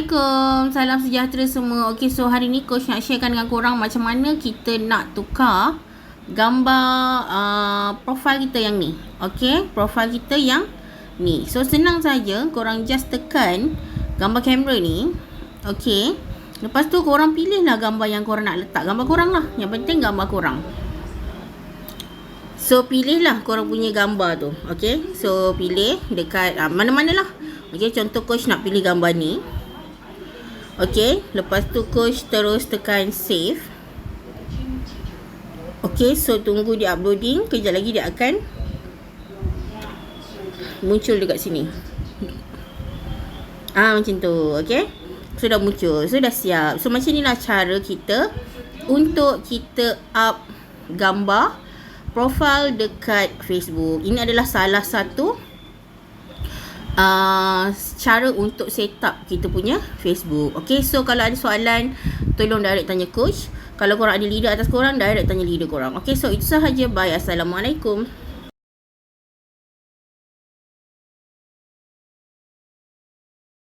Assalamualaikum, salam sejahtera semua. Okey, so hari ni coach nak sharekan dengan korang macam mana kita nak tukar gambar profil kita yang ni. Okey, profil kita yang ni. So senang saja, korang just tekan gambar kamera ni. Okey, lepas tu korang pilihlah gambar yang korang nak letak. Gambar korang lah, yang penting gambar korang. So pilihlah korang punya gambar tu. Okey, so pilih dekat mana-mana lah. Okey, contoh coach nak pilih gambar ni. Okey, lepas tu coach terus tekan save. Okey, so tunggu dia uploading. Kejap lagi dia akan muncul dekat sini. Macam tu. Okey, sudah muncul. So dah siap. So macam inilah cara kita untuk kita up gambar profil dekat Facebook. Ini adalah salah satu cara untuk set up kita punya Facebook. Okay, so kalau ada soalan, tolong direct tanya coach. Kalau korang ada leader atas korang, direct tanya leader korang. Okay, so itu sahaja. Bye. Assalamualaikum.